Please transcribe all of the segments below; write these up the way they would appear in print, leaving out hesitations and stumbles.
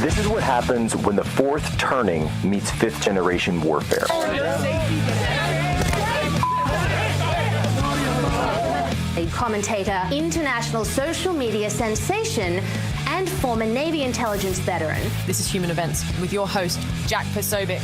This is what happens when the fourth turning meets fifth-generation warfare. A commentator, international social media sensation, and former Navy intelligence veteran. This is Human Events with your host, Jack Posobiec.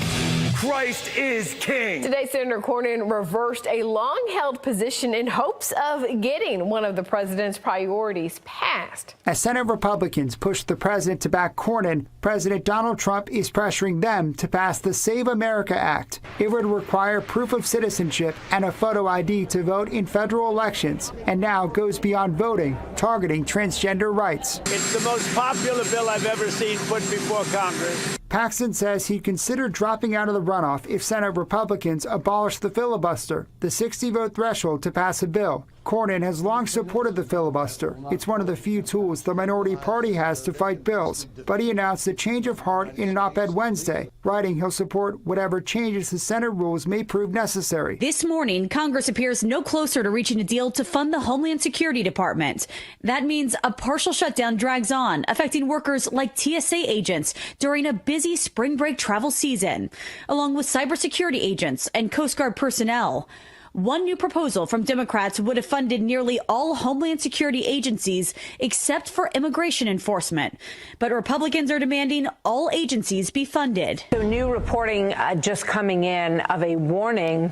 Christ is king. Today, Senator Cornyn reversed a long-held position in hopes of getting one of the president's priorities passed. As Senate Republicans push the president to back Cornyn, President Donald Trump is pressuring them to pass the Save America Act. It would require proof of citizenship and a photo ID to vote in federal elections, and now goes beyond voting, targeting transgender rights. It's the most popular bill I've ever seen put before Congress. Paxton says he'd consider dropping out of the runoff if Senate Republicans abolish the filibuster, the 60-vote threshold to pass a bill. Cornyn has long supported the filibuster. It's one of the few tools the minority party has to fight bills. But he announced a change of heart in an op-ed Wednesday, writing he'll support whatever changes the Senate rules may prove necessary. This morning, Congress appears no closer to reaching a deal to fund the Homeland Security Department. That means a partial shutdown drags on, affecting workers like TSA agents during a busy spring break travel season, along with cybersecurity agents and Coast Guard personnel. One new proposal from Democrats would have funded nearly all Homeland Security agencies except for immigration enforcement. But Republicans are demanding all agencies be funded. So new reporting just coming in of a warning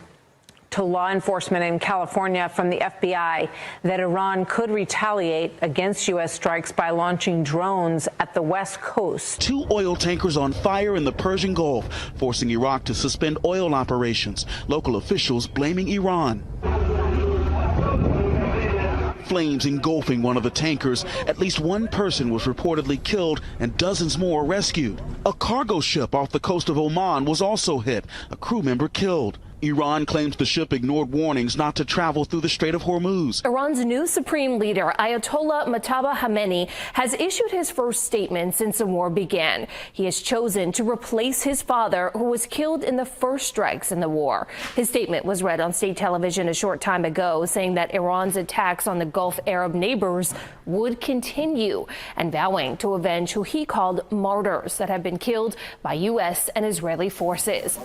to law enforcement in California from the FBI that Iran could retaliate against U.S. strikes by launching drones at the West Coast. 2 oil tankers on fire in the Persian Gulf, forcing Iraq to suspend oil operations. Local officials blaming Iran. Flames engulfing one of the tankers. At least one person was reportedly killed and dozens more rescued. A cargo ship off the coast of Oman was also hit. A crew member killed. Iran claims the ship ignored warnings not to travel through the Strait of Hormuz. Iran's new supreme leader, Ayatollah Mojtaba Khamenei, has issued his first statement since the war began. He has chosen to replace his father, who was killed in the first strikes in the war. His statement was read on state television a short time ago, saying that Iran's attacks on the Gulf Arab neighbors would continue, and vowing to avenge who he called martyrs that have been killed by U.S. and Israeli forces.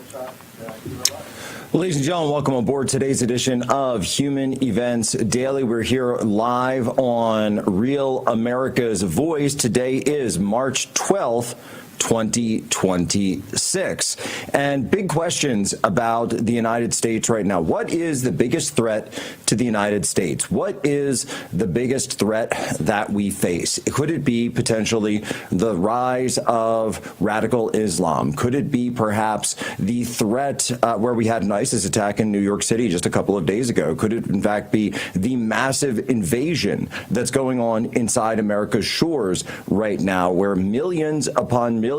Ladies and gentlemen, welcome aboard today's edition of Human Events Daily. We're here live on Real America's Voice. Today is March 12th. 2026. And big questions about the United States right now. What is the biggest threat to the United States? What is the biggest threat that we face? Could it be potentially the rise of radical Islam? Could it be perhaps the threat where we had an ISIS attack in New York City just a couple of days ago? Could it in fact be the massive invasion that's going on inside America's shores right now, where millions upon millions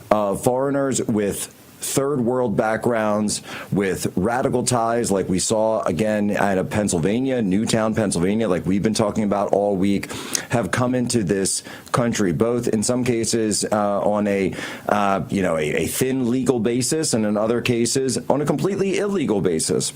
of foreigners with third world backgrounds, with radical ties like we saw again out of Pennsylvania, Newtown, Pennsylvania, like we've been talking about all week, have come into this country, both in some cases on a thin legal basis, and in other cases on a completely illegal basis.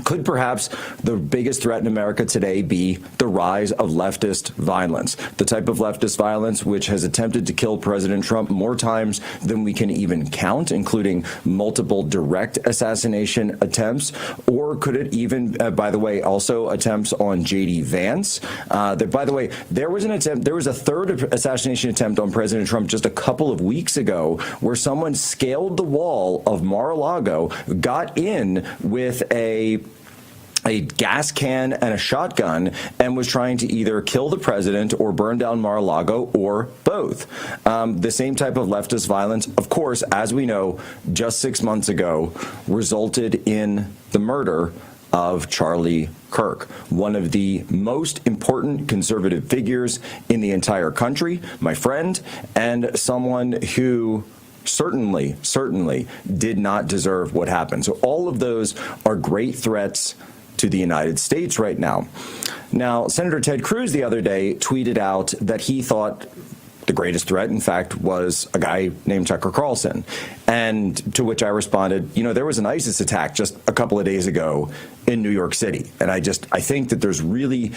Could perhaps the biggest threat in America today be the rise of leftist violence, the type of leftist violence which has attempted to kill President Trump more times than we can even count, including multiple direct assassination attempts? Or could it even, by the way, also attempts on J.D. Vance? By the way, there was a third assassination attempt on President Trump just a couple of weeks ago, where someone scaled the wall of Mar-a-Lago, got in with a gas can and a shotgun, and was trying to either kill the president or burn down Mar-a-Lago, or both. The same type of leftist violence, of course, as we know, just 6 months ago, resulted in the murder of Charlie Kirk, one of the most important conservative figures in the entire country, my friend, and someone who certainly did not deserve what happened. So all of those are great threats to the United States right now. Now, Senator Ted Cruz the other day tweeted out that he thought the greatest threat, in fact, was a guy named Tucker Carlson. And to which I responded, there was an ISIS attack just a couple of days ago in New York City. And I think that there's really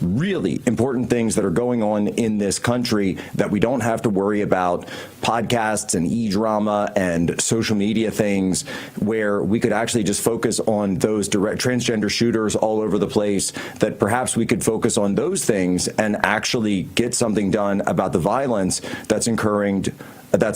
really important things that are going on in this country that we don't have to worry about podcasts and e-drama and social media things, where we could actually just focus on those direct transgender shooters all over the place, that perhaps we could focus on those things and actually get something done about the violence that's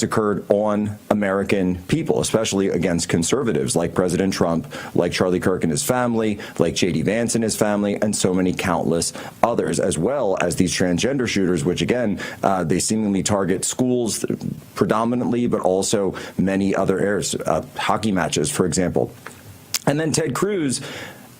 occurred on American people, especially against conservatives like President Trump, like Charlie Kirk and his family, like J.D. Vance and his family, and so many countless others, as well as these transgender shooters, which, again, they seemingly target schools predominantly, but also many other areas, hockey matches, for example. And then Ted Cruz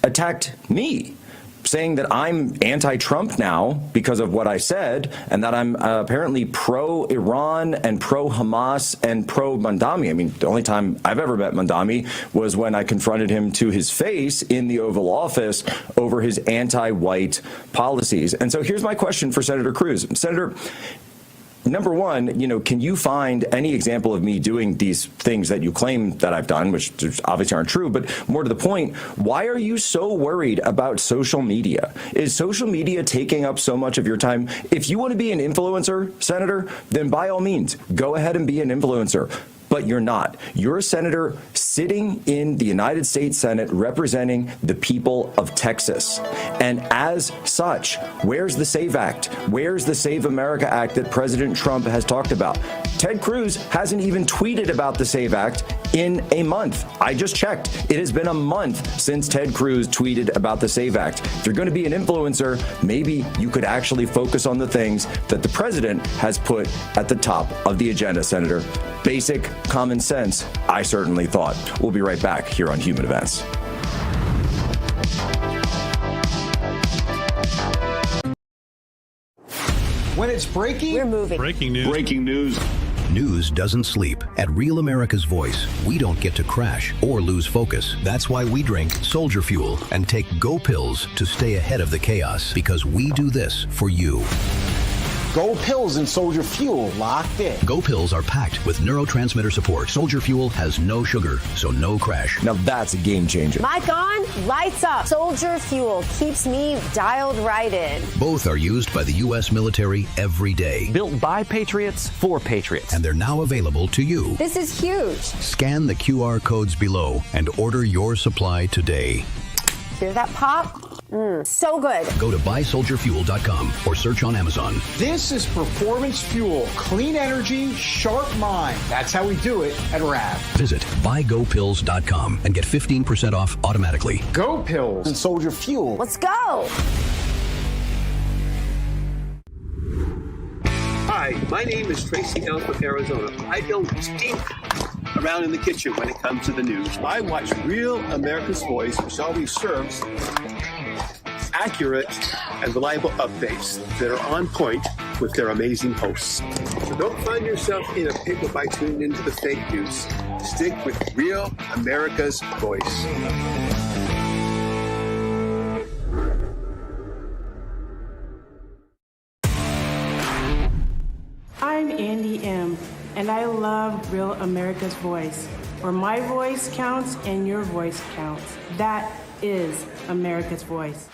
attacked me, saying that I'm anti-Trump now because of what I said, and that I'm apparently pro-Iran and pro-Hamas and pro-Mandami. I mean, the only time I've ever met Mandami was when I confronted him to his face in the Oval Office over his anti-white policies. And so here's my question for Senator Cruz. Senator, number one, can you find any example of me doing these things that you claim that I've done, which obviously aren't true, but more to the point, why are you so worried about social media? Is social media taking up so much of your time? If you want to be an influencer, Senator, then by all means, go ahead and be an influencer. But you're not. You're a senator sitting in the United States Senate representing the people of Texas. And as such, where's the SAVE Act? Where's the Save America Act that President Trump has talked about? Ted Cruz hasn't even tweeted about the SAVE Act in a month. I just checked. It has been a month since Ted Cruz tweeted about the SAVE Act. If you're going to be an influencer, maybe you could actually focus on the things that the president has put at the top of the agenda, Senator. Basic common sense, I certainly thought. We'll be right back here on Human Events. When it's breaking, we're moving. Breaking news. Breaking news. News doesn't sleep. At Real America's Voice, we don't get to crash or lose focus. That's why we drink Soldier Fuel and take Go Pills to stay ahead of the chaos, because we do this for you. Go Pills and Soldier Fuel locked in. Go Pills are packed with neurotransmitter support. Soldier Fuel has no sugar, so no crash. Now that's a game changer. Mic on, lights up. Soldier Fuel keeps me dialed right in. Both are used by the U.S. military every day. Built by patriots for patriots. And they're now available to you. This is huge. Scan the QR codes below and order your supply today. Hear that pop? So good. Go to buysoldierfuel.com or search on Amazon. This is performance fuel. Clean energy, sharp mind. That's how we do it at RAV. Visit buygopills.com and get 15% off automatically. Go Pills and Soldier Fuel. Let's go. Hi, my name is Tracy L. from Arizona. I don't stink around in the kitchen when it comes to the news. I watch Real America's Voice, which always serves accurate and reliable updates that are on point with their amazing hosts. So don't find yourself in a pickle by tuning into the fake news. Stick with Real America's Voice. I'm Andy M., and I love Real America's Voice, where my voice counts and your voice counts. That is America's Voice.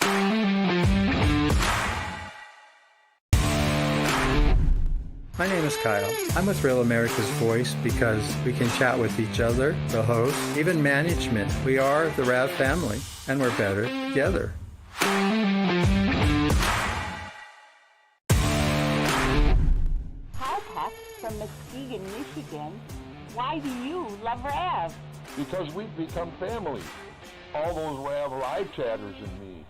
My name is Kyle. I'm with Real America's Voice because we can chat with each other, the hosts, even management. We are the RAV family, and we're better together. From Muskegon, Michigan. Why do you love RAV? Because we've become family. All those RAV live chatters and me.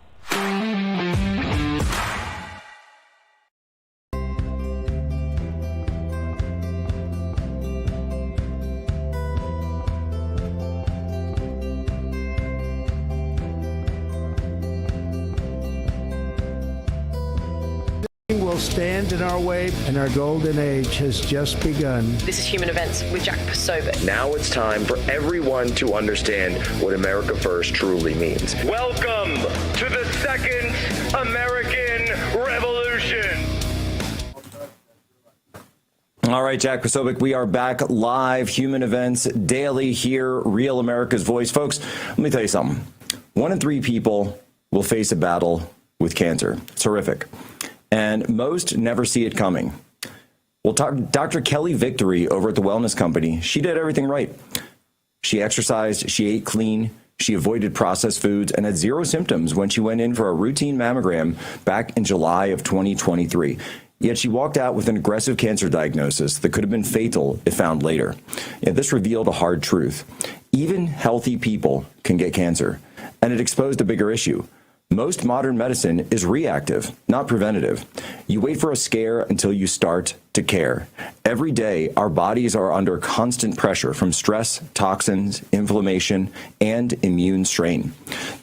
Will stand in our way, and our golden age has just begun. This is Human Events with Jack Posobiec. Now it's time for everyone to understand what America First truly means. Welcome to the Second American Revolution. All right, Jack Posobiec, we are back live, Human Events Daily here, Real America's Voice. Folks, let me tell you something. 1 in 3 people will face a battle with cancer. It's horrific. And most never see it coming. Well, Dr. Kelly Victory over at the Wellness Company, she did everything right. She exercised, she ate clean, she avoided processed foods, and had zero symptoms when she went in for a routine mammogram back in July of 2023. Yet she walked out with an aggressive cancer diagnosis that could have been fatal if found later. Yet this revealed a hard truth. Even healthy people can get cancer, and it exposed a bigger issue. Most modern medicine is reactive, not preventative. You wait for a scare until you start to care. Every day, our bodies are under constant pressure from stress, toxins, inflammation, and immune strain.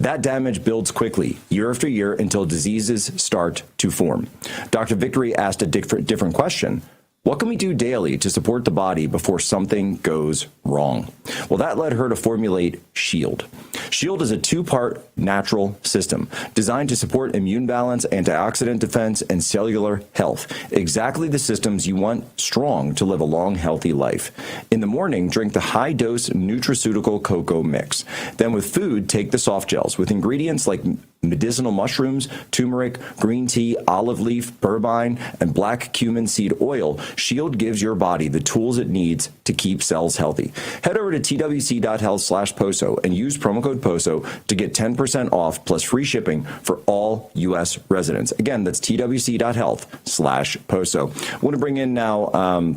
That damage builds quickly, year after year, until diseases start to form. Dr. Victory asked a different question. What can we do daily to support the body before something goes wrong? Well, that led her to formulate SHIELD. SHIELD is a two-part natural system designed to support immune balance, antioxidant defense, and cellular health. Exactly the systems you want strong to live a long, healthy life. In the morning, drink the high-dose nutraceutical cocoa mix. Then with food, take the soft gels with ingredients like medicinal mushrooms, turmeric, green tea, olive leaf, berberine, and black cumin seed oil. SHIELD gives your body the tools it needs to keep cells healthy. Head over to twc.health/POSO and use promo code POSO to get 10% off plus free shipping for all U.S. residents. Again, that's twc.health/POSO. I want to bring in now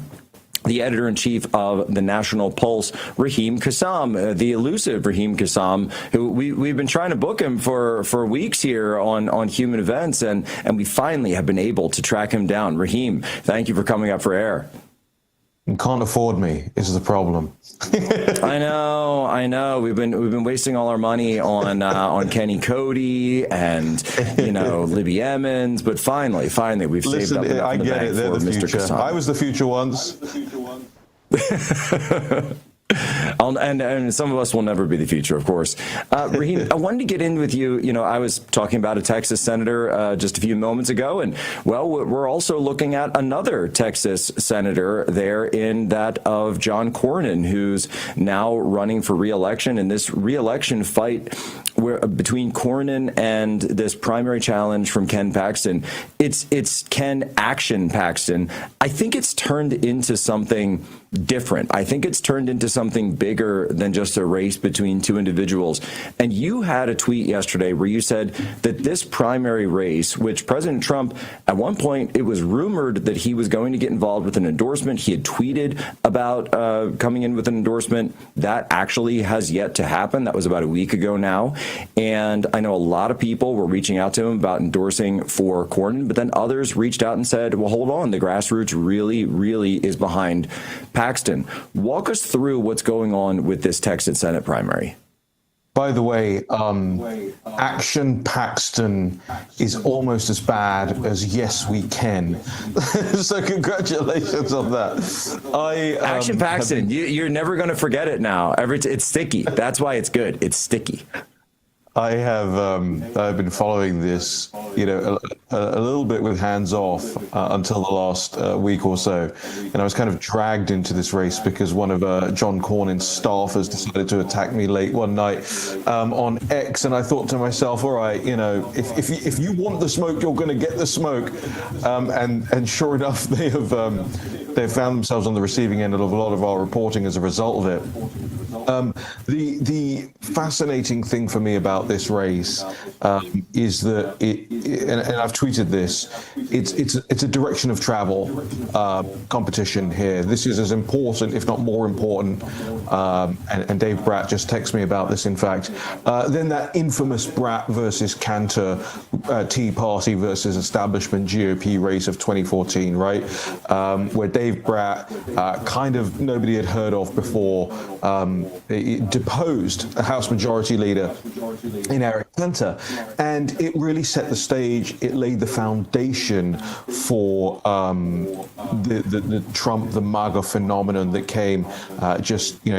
the editor-in-chief of the National Pulse, Raheem Kassam, the elusive Raheem Kassam, who we've been trying to book him for weeks here on Human Events, and we finally have been able to track him down. Raheem, thank you for coming up for air. You can't afford me is the problem. I know. We've been wasting all our money on Kenny Cody and Libby Emmons, but finally we've saved up enough I in the get bank it. They're for the Mr. future. Kassam. I was the future once. And some of us will never be the future, of course. Raheem, I wanted to get in with you. I was talking about a Texas senator just a few moments ago, and, well, we're also looking at another Texas senator there in that of John Cornyn, who's now running for re-election. And this re-election fight between Cornyn and this primary challenge from Ken Paxton, it's Ken Action Paxton. I think it's turned into something different. I think it's turned into something bigger than just a race between two individuals. And you had a tweet yesterday where you said that this primary race, which President Trump, at one point, it was rumored that he was going to get involved with an endorsement. He had tweeted about coming in with an endorsement. That actually has yet to happen. That was about a week ago now. And I know a lot of people were reaching out to him about endorsing for Cornyn, but then others reached out and said, well, hold on, the grassroots really, really is behind Paxton. Walk us through what's going on with this Texas Senate primary. By the way, Action Paxton is almost as bad as Yes We Can. So congratulations on that. Action Paxton, you're never going to forget it now. It's sticky. That's why it's good. It's sticky. I've been following this, a little bit with hands off until the last week or so, and I was kind of dragged into this race because one of John Cornyn's staffers decided to attack me late one night on X, and I thought to myself, all right, if you want the smoke, you're going to get the smoke, and sure enough, they've found themselves on the receiving end of a lot of our reporting as a result of it. The fascinating thing for me about this race is that and I've tweeted this, it's a direction of travel competition here. This is as important, if not more important, and Dave Bratt just texted me about this, in fact, than that infamous Bratt versus Cantor Tea Party versus establishment GOP race of 2014, right? Where Dave Bratt, kind of nobody had heard of before, deposed a House Majority Leader in Eric Cantor, and it really set the stage. It laid the foundation for the Trump, the MAGA phenomenon that came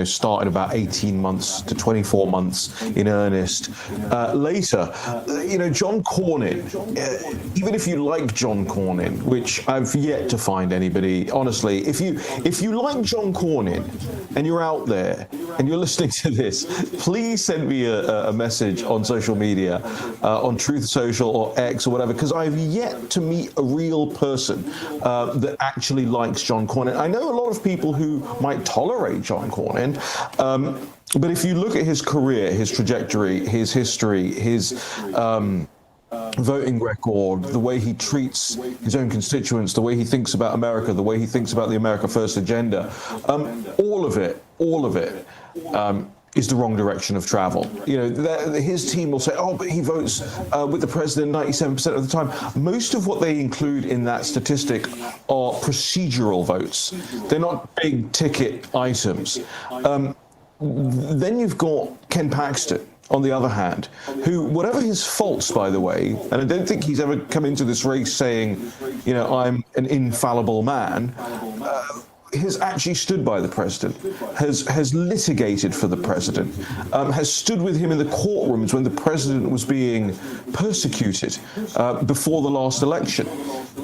started about 18 months to 24 months in earnest later. John Cornyn, even if you like John Cornyn, which I've yet to find anybody, honestly, if you like John Cornyn and you're out there and you're listening to this, please send me a message on social media, on Truth Social or X or whatever, because I've yet to meet a real person that actually likes John Cornyn. I know a lot of people who might tolerate John Cornyn, but if you look at his career, his trajectory, his history, his voting record, the way he treats his own constituents, the way he thinks about America, the way he thinks about the America First agenda, all of it is the wrong direction of travel. You know, his team will say, oh, but he votes with the president 97% of the time. Most of what they include in that statistic are procedural votes. They're not big ticket items. Then you've got Ken Paxton, on the other hand, who, whatever his faults, by the way, and I don't think he's ever come into this race saying, you know, I'm an infallible man, has actually stood by the president, has litigated for the president, has stood with him in the courtrooms when the president was being persecuted before the last election.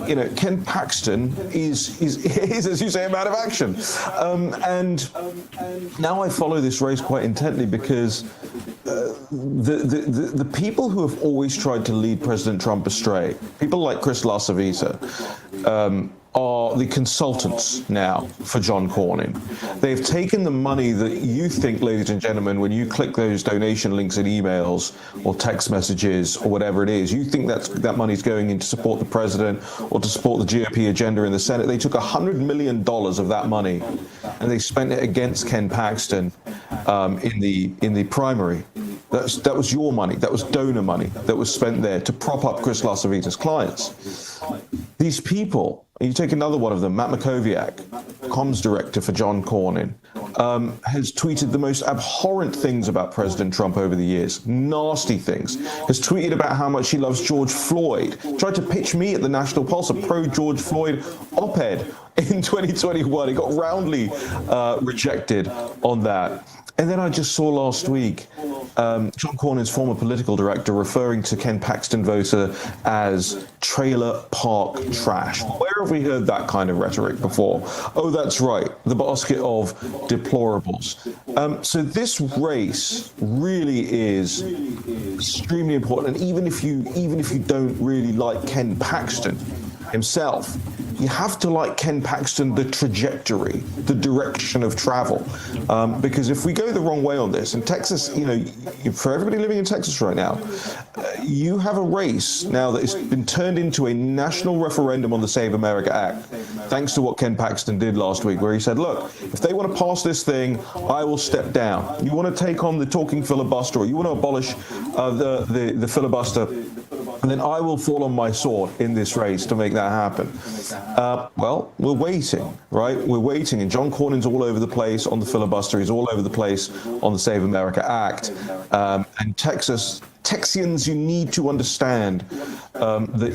You know, Ken Paxton is as you say, a man of action. And now I follow this race quite intently because the people who have always tried to lead President Trump astray, people like Chris LaCivita, are the consultants now for John Cornyn. They've taken the money that you think, ladies and gentlemen, when you click those donation links in emails or text messages or whatever it is, you think that money's going in to support the president or to support the GOP agenda in the Senate. They took $100 million of that money and they spent it against Ken Paxton in the primary. That was your money. That was donor money that was spent there to prop up Chris LaCivita's clients. These people, and you take another one of them, Matt Mackowiak, comms director for John Cornyn, has tweeted the most abhorrent things about President Trump over the years, nasty things, has tweeted about how much he loves George Floyd, tried to pitch me at the National Pulse a pro-George Floyd op-ed in 2021. It got roundly rejected on that. And then I just saw last week John Cornyn's former political director referring to Ken Paxton voter as trailer park trash. Where have we heard that kind of rhetoric before? Oh, that's right, the basket of deplorables. So this race really is extremely important. And even if you don't really like Ken Paxton himself, you have to like Ken Paxton, the trajectory, the direction of travel. Because if we go the wrong way on this, and Texas, you know, for everybody living in Texas right now, you have a race now that has been turned into a national referendum on the Save America Act, thanks to what Ken Paxton did last week, where he said, look, if they want to pass this thing, I will step down. You want to take on the talking filibuster, or you want to abolish the filibuster, and then I will fall on my sword in this race to make that happen. Well, we're waiting, right? We're waiting, and John Cornyn's all over the place on the filibuster. He's all over the place on the Save America Act. And Texians, you need to understand that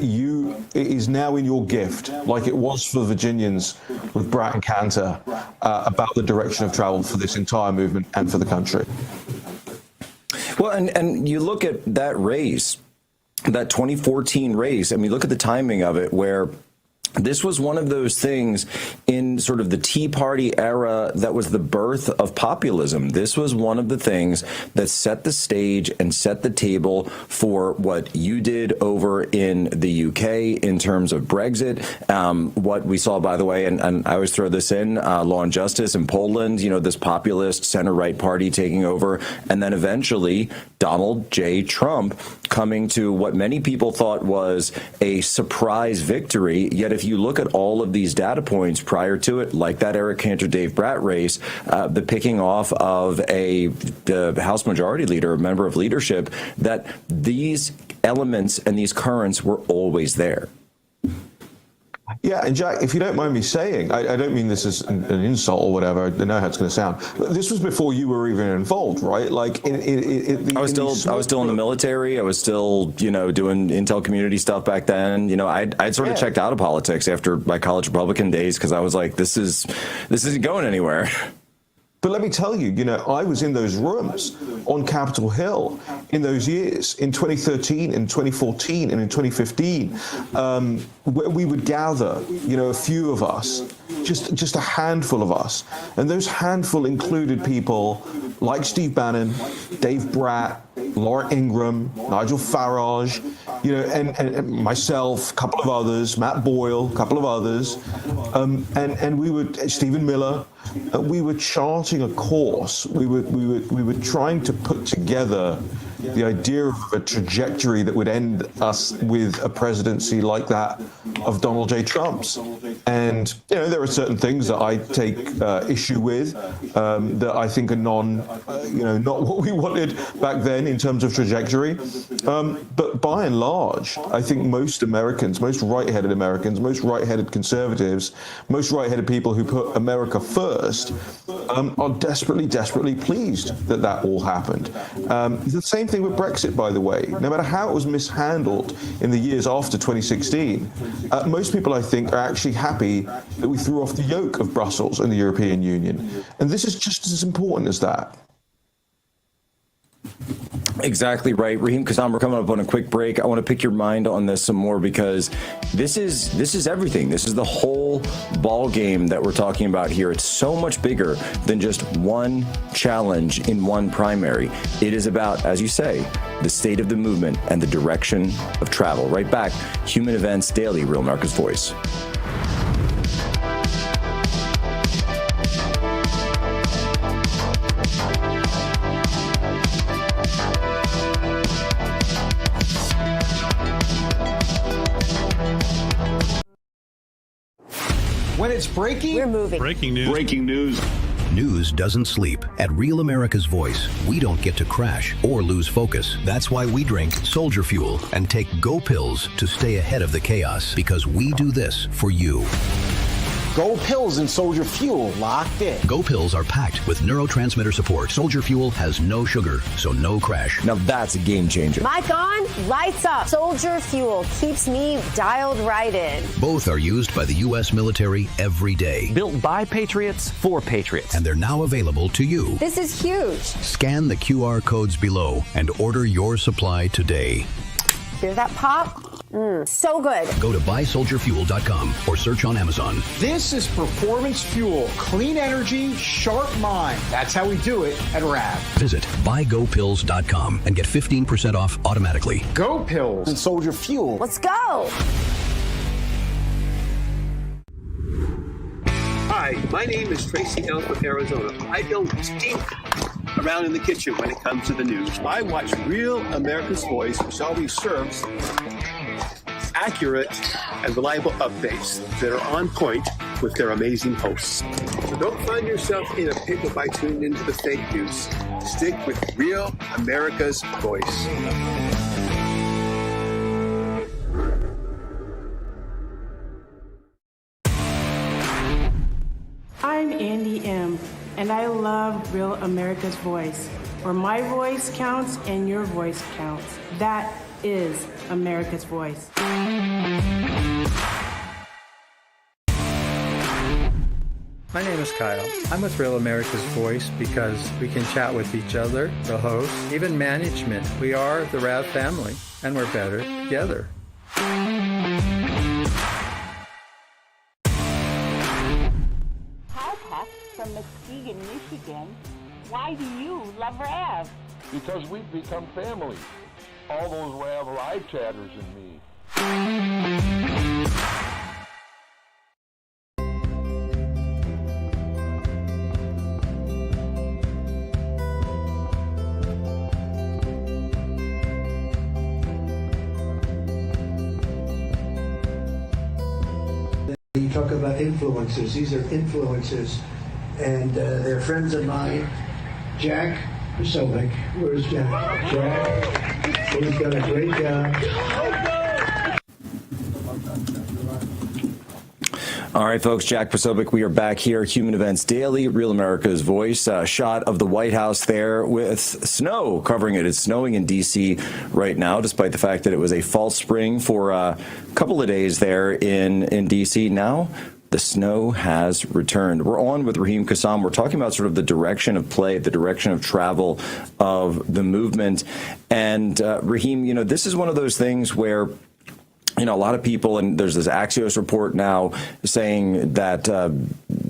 it is now in your gift, like it was for Virginians with Brat and Cantor, about the direction of travel for this entire movement and for the country. Well, and you look at that race, that 2014 race, I mean, look at the timing of it, where this was one of those things in sort of the Tea Party era that was the birth of populism. This was one of the things that set the stage and set the table for what you did over in the UK in terms of Brexit. What we saw, by the way, and I always throw this in, Law and Justice in Poland, you know, this populist center-right party taking over, and then eventually Donald J. Trump coming to what many people thought was a surprise victory. Yet if you look at all of these data points prior to it, like that Eric Cantor-Dave Brat race, the picking off of the House Majority Leader, a member of leadership, that these elements and these currents were always there. Yeah, and Jack, if you don't mind me saying, I don't mean this as an insult or whatever. I know how it's going to sound. But this was before you were even involved, right? Like, I was still in the military. I was still, you know, doing intel community stuff back then. You know, I'd sort of checked out of politics after my college Republican days because I was like, this isn't going anywhere. But let me tell you, you know, I was in those rooms on Capitol Hill in those years, in 2013, in 2014, and in 2015, where we would gather, you know, a few of us, just a handful of us. And those handful included people like Steve Bannon, Dave Bratt, Laura Ingraham, Nigel Farage, and myself, a couple of others, Matt Boyle, a couple of others, and we were Stephen Miller. We were charting a course. We were trying to put together the idea of a trajectory that would end us with a presidency like that of Donald J. Trump's. And there are certain things that I take issue with that I think are not what we wanted back then in terms of trajectory. But by and large, I think most Americans, most right-headed Americans, most right-headed conservatives, most right-headed people who put America first are desperately, desperately pleased that all happened. The same thing with Brexit, by the way. No matter how it was mishandled in the years after 2016, most people, I think, are actually happy that we threw off the yoke of Brussels and the European Union. And this is just as important as that. Exactly right. Raheem Kassam, we're coming up on a quick break. I want to pick your mind on this some more because this is everything. This is the whole ball game that we're talking about here. It's so much bigger than just one challenge in one primary. It is about, as you say, the state of the movement and the direction of travel. Right back, Human Events Daily, Real America's Voice. When it's breaking, we're moving. Breaking news. Breaking news. News doesn't sleep. At Real America's Voice, we don't get to crash or lose focus. That's why we drink Soldier Fuel and take Go Pills to stay ahead of the chaos, because we do this for you. Go Pills and Soldier Fuel locked in. Go Pills are packed with neurotransmitter support. Soldier Fuel has no sugar, so no crash. Now that's a game changer. Mic on, lights up. Soldier Fuel keeps me dialed right in. Both are used by the U.S. military every day. Built by Patriots for Patriots. And they're now available to you. This is huge. Scan the QR codes below and order your supply today. Hear that pop? So good. Go to buysoldierfuel.com or search on Amazon. This is performance fuel. Clean energy, sharp mind. That's how we do it at RAV. Visit buygopills.com and get 15% off automatically. Go Pills and Soldier Fuel. Let's go. Hi, my name is Tracy L. from Arizona. I don't stink around in the kitchen when it comes to the news. I watch Real America's Voice, which always serves accurate and reliable updates that are on point with their amazing hosts. So don't find yourself in a pickle by tuning into the fake news. Stick with Real America's Voice. I'm Andy M., and I love Real America's Voice, where my voice counts and your voice counts. That is America's Voice. My name is Kyle. I'm with Real America's Voice because we can chat with each other, the host, even management. We are the RAV family, and we're better together. From Muskegon, Michigan. Why do you love RAV? Because we've become family. All those RAV live chatters and me. You talk about influencers. These are influencers. And they're friends of mine. Jack Posobiec. Where's Jack? Jack, he's done a great job. All right, folks, Jack Posobiec, we are back here, Human Events Daily, Real America's Voice. Shot of the White House there with snow covering it. It's snowing in D.C. right now, despite the fact that it was a false spring for a couple of days there in D.C. Now the snow has returned. We're on with Raheem Kassam. We're talking about sort of the direction of play, the direction of travel of the movement. And Raheem, this is one of those things where a lot of people, and there's this Axios report now saying that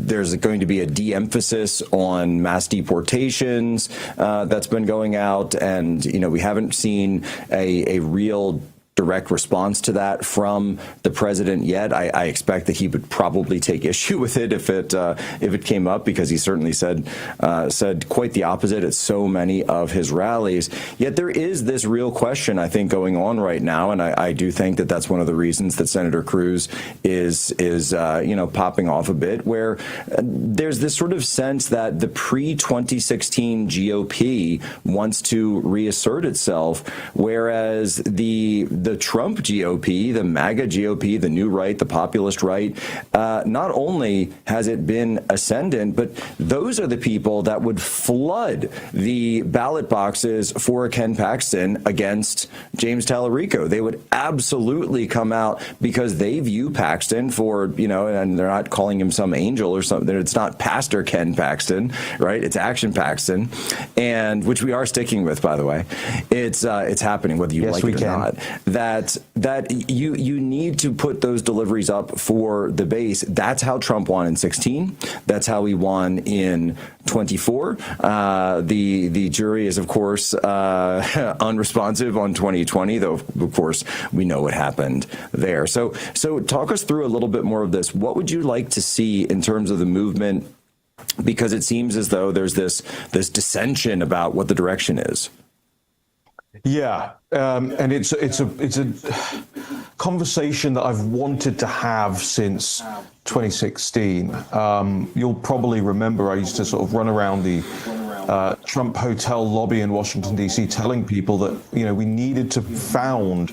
there's going to be a de-emphasis on mass deportations that's been going out, and we haven't seen a real direct response to that from the president yet. I expect that he would probably take issue with it if it came up, because he certainly said quite the opposite at so many of his rallies. Yet there is this real question, I think, going on right now, and I do think that that's one of the reasons that Senator Cruz is popping off a bit, where there's this sort of sense that the pre-2016 GOP wants to reassert itself, whereas the Trump GOP, the MAGA GOP, the new right, the populist right, not only has it been ascendant, but those are the people that would flood the ballot boxes for Ken Paxton against James Tallarico. They would absolutely come out because they view Paxton for, and they're not calling him some angel or something. It's not Pastor Ken Paxton, right? It's Action Paxton, and which we are sticking with, by the way. It's happening whether you like it or not. That you need to put those deliveries up for the base. That's how Trump won in 2016. That's how he won in 24. The jury is, of course, unresponsive on 2020, though, of course, we know what happened there. So talk us through a little bit more of this. What would you like to see in terms of the movement? Because it seems as though there's this dissension about what the direction is. Yeah, and it's a conversation that I've wanted to have since 2016. You'll probably remember I used to sort of run around the Trump hotel lobby in Washington, D.C., telling people that we needed to found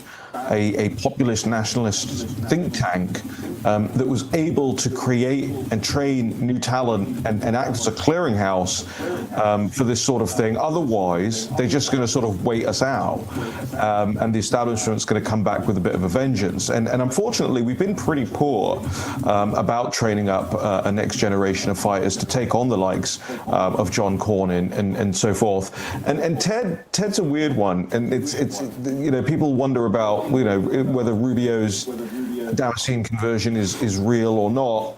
a populist nationalist think tank that was able to create and train new talent and act as a clearinghouse for this sort of thing. Otherwise, they're just going to sort of wait us out, and the establishment's going to come back with a bit of a vengeance. And unfortunately, we've been pretty poor about training up a next generation of fighters to take on the likes of John Cornyn and so forth. And Ted's a weird one, and it's people wonder about whether Rubio's Damascene conversion is real or not.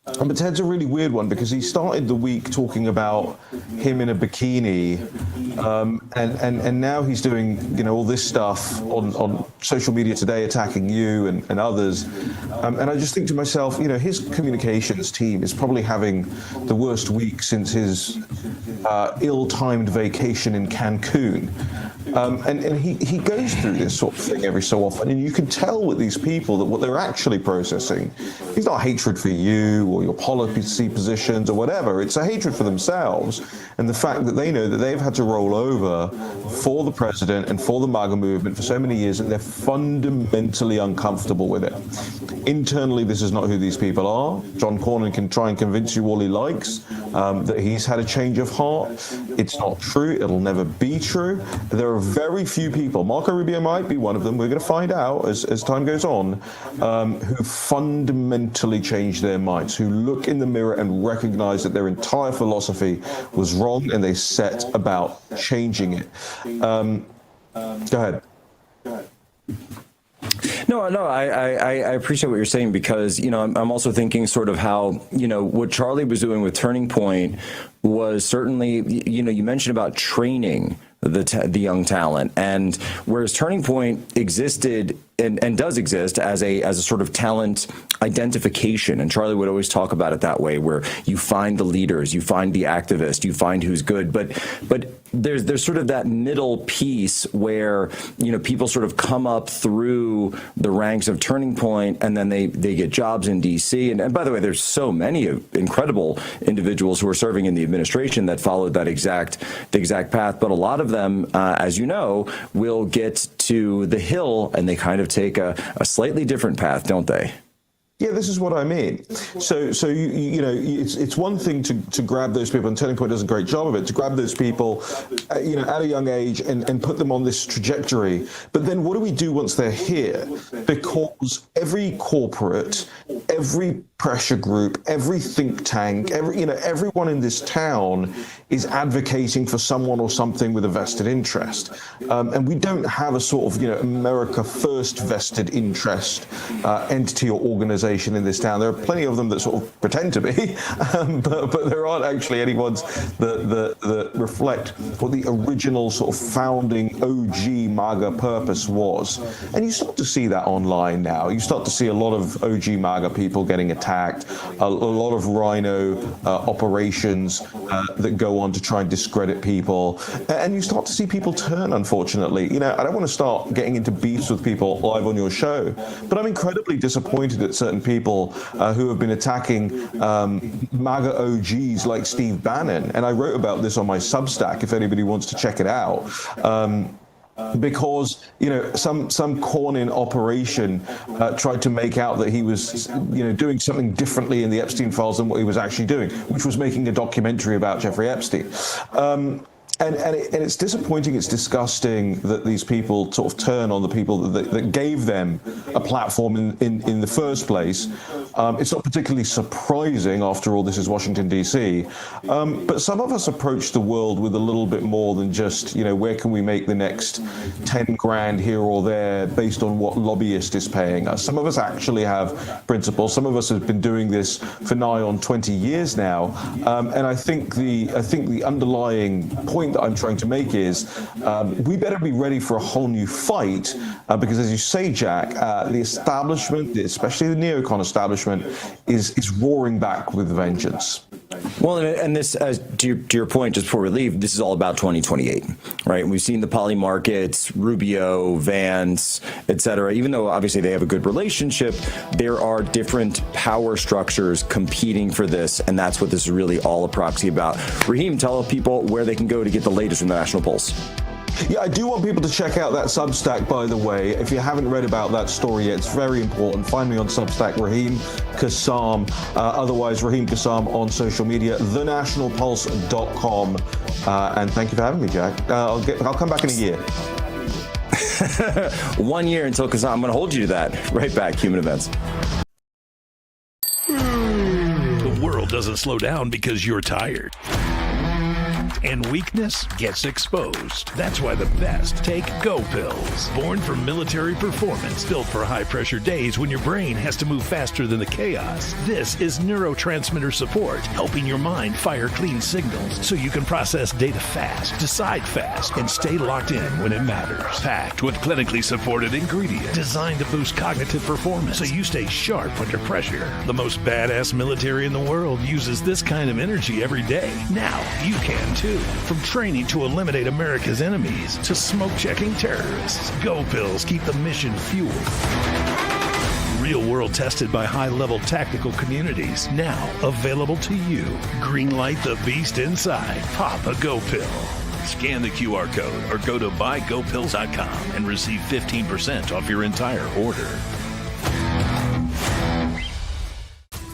But Ted's a really weird one because he started the week talking about him in a bikini, and now he's doing all this stuff on social media today, attacking you and others. And I just think to myself, his communications team is probably having the worst week since his ill-timed vacation in Cancun. And he goes through this sort of thing every so often, and you can tell with these people that what they're actually processing is not hatred for you or your policy positions or whatever. It's a hatred for themselves and the fact that they know that they've had to roll over for the president and for the MAGA movement for so many years, and they're fundamentally uncomfortable with it. Internally, this is not who these people are. John Cornyn can try and convince you all he likes that he's had a change of heart. It's not true. It'll never be true. There are very few people, Marco Rubio might be one of them, we're going to find out as time goes on, who fundamentally change their minds, who look in the mirror and recognize that their entire philosophy was wrong and they set about changing it. Go ahead. No, I appreciate what you're saying because, I'm also thinking sort of how, what Charlie was doing with Turning Point was certainly, you mentioned about training the young talent, and whereas Turning Point existed and does exist as a sort of talent identification, and Charlie would always talk about it that way, where you find the leaders, you find the activist, you find who's good, but there's sort of that middle piece where people sort of come up through the ranks of Turning Point, and then they get jobs in DC, and by the way, there's so many incredible individuals who are serving in the administration that followed the exact path, but a lot of them, as you know, will get to the Hill and they kind of take a slightly different path, don't they? Yeah, this is what I mean. So it's one thing to grab those people, and Turning Point does a great job of it, to grab those people, at a young age and put them on this trajectory. But then what do we do once they're here? Because every corporate, every pressure group, every think tank, everyone in this town is advocating for someone or something with a vested interest. And we don't have a sort of, America First vested interest entity or organization in this town. There are plenty of them that sort of pretend to be, but there aren't actually any ones that reflect what the original sort of founding OG MAGA purpose was. And you start to see that online now. You start to see a lot of OG MAGA people getting attacked, a lot of rhino operations that go on to try and discredit people. And you start to see people turn, unfortunately. I don't want to start getting into beefs with people live on your show, but I'm incredibly disappointed at certain people who have been attacking MAGA OGs like Steve Bannon. And I wrote about this on my Substack, if anybody wants to check it out. Because some corn-in operation tried to make out that he was doing something differently in the Epstein files than what he was actually doing, which was making a documentary about Jeffrey Epstein. And it's disappointing, it's disgusting that these people sort of turn on the people that gave them a platform in the first place. It's not particularly surprising, after all, this is Washington, D.C. But some of us approach the world with a little bit more than just, where can we make the next 10 grand here or there based on what lobbyist is paying us. Some of us actually have principles. Some of us have been doing this for nigh on 20 years now. And I think the underlying point that I'm trying to make is we better be ready for a whole new fight because, as you say, Jack, the establishment, especially the neocon establishment, is roaring back with vengeance. Well, and this, to your point, just before we leave, this is all about 2028, right? We've seen the poly markets, Rubio, Vance, et cetera. Even though obviously they have a good relationship, there are different power structures competing for this, and that's what this is really all a proxy about. Raheem, tell people where they can go to get the latest from the National Pulse. Yeah, I do want people to check out that Substack, by the way. If you haven't read about that story yet, it's very important. Find me on Substack, Raheem Kassam. Otherwise, Raheem Kassam on social media, thenationalpulse.com. And thank you for having me, Jack. I'll come back in a year. 1 year until Kassam. I'm going to hold you to that. Right back, Human Events. The world doesn't slow down because you're tired. And weakness gets exposed. That's why the best take Go Pills. Born for military performance, built for high-pressure days when your brain has to move faster than the chaos. This is neurotransmitter support, helping your mind fire clean signals so you can process data fast, decide fast, and stay locked in when it matters. Packed with clinically supported ingredients designed to boost cognitive performance so you stay sharp under pressure. The most badass military in the world uses this kind of energy every day. Now you can too. From training to eliminate America's enemies to smoke-checking terrorists, Go Pills keep the mission fueled. Real world tested by high-level tactical communities. Now available to you. Greenlight the beast inside. Pop a Go Pill. Scan the QR code or go to buygopills.com and receive 15% off your entire order.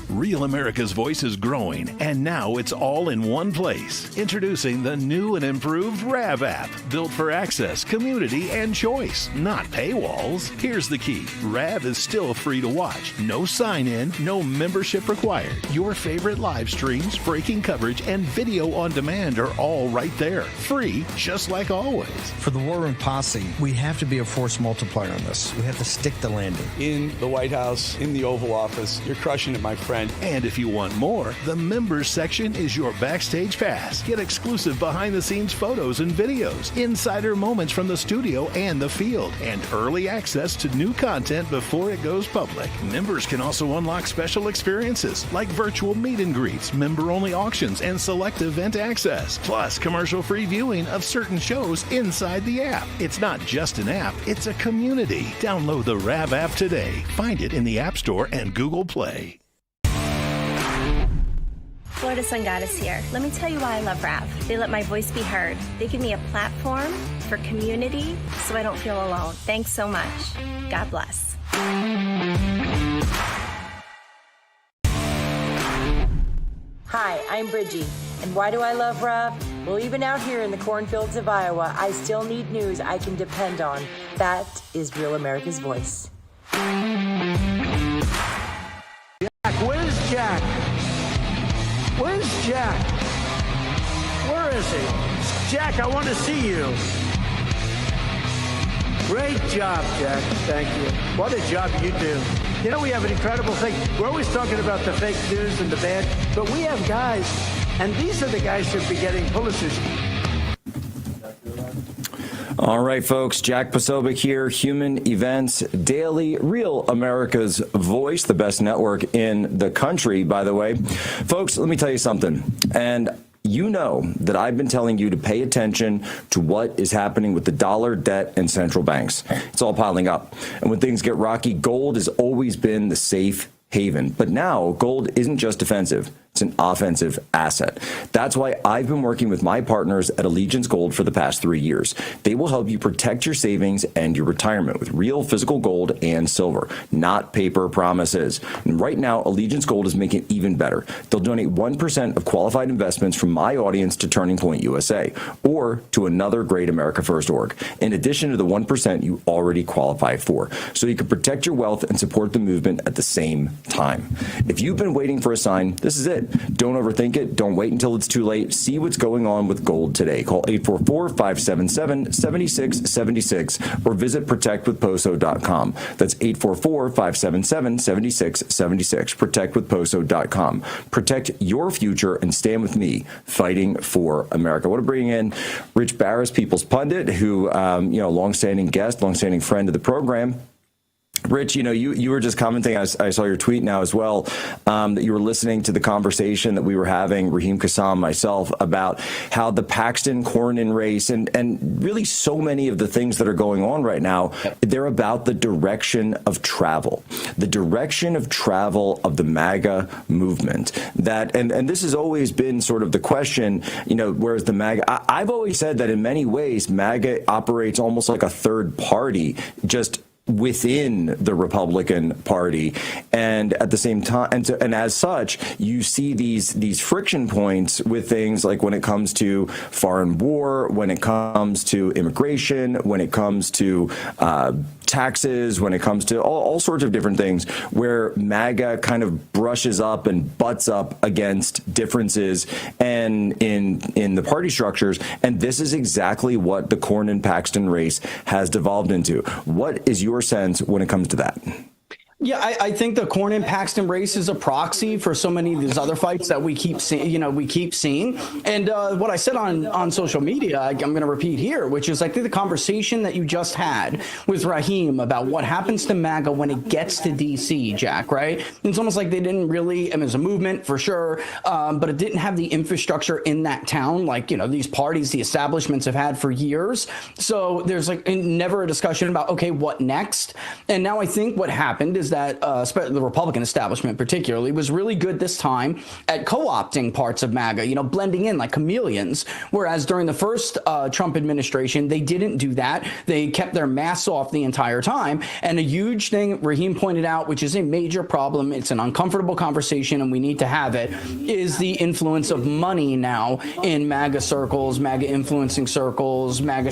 Real America's Voice is growing, and now it's all in one place. Introducing the new and improved RAV app, built for access, community, and choice, not paywalls. Here's the key. RAV is still free to watch. No sign-in, no membership required. Your favorite live streams, breaking coverage, and video on demand are all right there. Free, just like always. For the War Room Posse, we have to be a force multiplier on this. We have to stick the landing. In the White House, in the Oval Office, you're crushing it, my friend. And if you want more, the members section is your backstage pass. Get exclusive behind-the-scenes photos and videos, insider moments from the studio and the field, and early access to new content before it goes public. Members can also unlock special experiences like virtual meet and greets, member-only auctions, and select event access, plus commercial-free viewing of certain shows inside the app. It's not just an app, it's a community. Download the RAV app today. Find it in the App Store and Google Play. Florida Sun Goddess here. Let me tell you why I love RAV. They let my voice be heard. They give me a platform for community so I don't feel alone. Thanks so much. God bless. Hi, I'm Bridgie. And why do I love RAV? Well, even out here in the cornfields of Iowa, I still need news I can depend on. That is Real America's Voice. Jack, where's Jack? Where's Jack? Where is he? Jack, I want to see you. Great job, Jack. Thank you. What a job you do. You know, we have an incredible thing. We're always talking about the fake news and the bad, but we have guys, and these are the guys who should be getting Pulitzers. All right, folks. Jack Posobiec here, Human Events Daily, Real America's Voice, the best network in the country, by the way. Folks, let me tell you something. And you know that I've been telling you to pay attention to what is happening with the dollar, debt, and central banks. It's all piling up. And when things get rocky, gold has always been the safe haven. But now gold isn't just defensive. It's an offensive asset. That's why I've been working with my partners at Allegiance Gold for the past 3 years. They will help you protect your savings and your retirement with real physical gold and silver, not paper promises. And right now, Allegiance Gold is making it even better. They'll donate 1% of qualified investments from my audience to Turning Point USA or to another great America First org, in addition to the 1% you already qualify for, so you can protect your wealth and support the movement at the same time. If you've been waiting for a sign, this is it. Don't overthink it. Don't wait until it's too late. See what's going on with gold today. Call 844-577-7676 or visit protectwithposo.com. That's 844-577-7676. Protectwithposo.com. Protect your future and stand with me fighting for America. I want to bring in Rich Barris, People's Pundit, who, longstanding guest, longstanding friend of the program. Rich, you were just commenting, I saw your tweet now as well, that you were listening to the conversation that we were having, Raheem Kassam, myself, about how the Paxton-Cornyn race and really so many of the things that are going on right now, they're about the direction of travel of the MAGA movement. And this has always been sort of the question, where's the MAGA? I've always said that in many ways, MAGA operates almost like a third party, just within the Republican Party, and at the same time, and as such, you see these friction points with things like when it comes to foreign war, when it comes to immigration, when it comes to taxes, when it comes to all sorts of different things, where MAGA kind of brushes up and butts up against differences and in the party structures. And this is exactly what the Cornyn-Paxton race has devolved into. What is your sense when it comes to that? Yeah, I think the Cornyn-Paxton race is a proxy for so many of these other fights that we keep seeing. And what I said on social media, I'm going to repeat here, which is I think the conversation that you just had with Raheem about what happens to MAGA when it gets to D.C., Jack, right? It's almost like they didn't really, it was a movement for sure, but it didn't have the infrastructure in that town like, these parties, the establishments have had for years. So there's never a discussion about, okay, what next? And now I think what happened is that the Republican establishment particularly was really good this time at co-opting parts of MAGA, blending in like chameleons, whereas during the first Trump administration, they didn't do that. They kept their masks off the entire time. And a huge thing Raheem pointed out, which is a major problem, it's an uncomfortable conversation and we need to have it, is the influence of money now in MAGA circles, MAGA influencing circles, MAGA,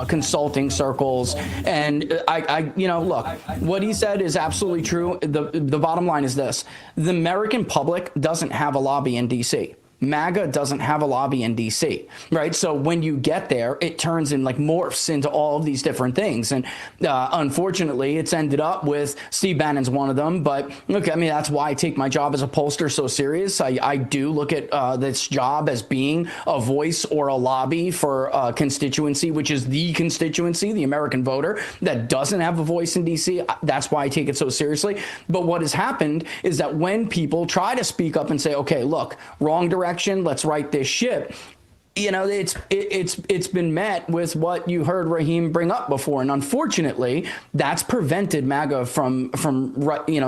consulting circles. And look, what he said is absolutely true. The bottom line is this: the American public doesn't have a lobby in D.C. MAGA doesn't have a lobby in D.C., right? So when you get there, it turns in morphs into all of these different things. And unfortunately, it's ended up with Steve Bannon's one of them. But look, that's why I take my job as a pollster so serious. I do look at this job as being a voice or a lobby for a constituency, which is the constituency, the American voter, that doesn't have a voice in D.C. That's why I take it so seriously. But what has happened is that when people try to speak up and say, okay, look, wrong direction, let's right this ship, it's been met with what you heard Raheem bring up before, and unfortunately, that's prevented MAGA from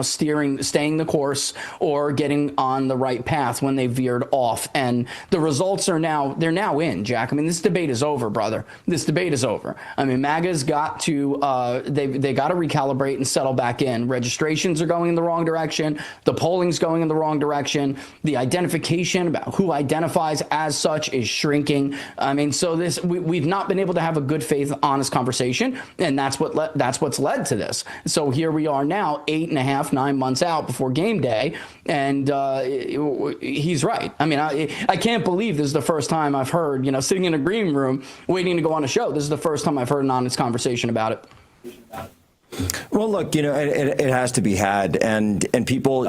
staying the course or getting on the right path when they veered off. And the results are now in, Jack. This debate is over, brother. This debate is over. MAGA's got to they got to recalibrate and settle back in. Registrations are going in the wrong direction. The polling's going in the wrong direction. The identification about who identifies as such is shrinking. drinking. I mean, so we've not been able to have a good faith, honest conversation, and that's what's led to this. So here we are now, 8.5, 9 months out before game day, and he's right. I mean, I can't believe this is the first time I've heard, sitting in a green room waiting to go on a show. This is the first time I've heard an honest conversation about it. Well, look, it has to be had, and people,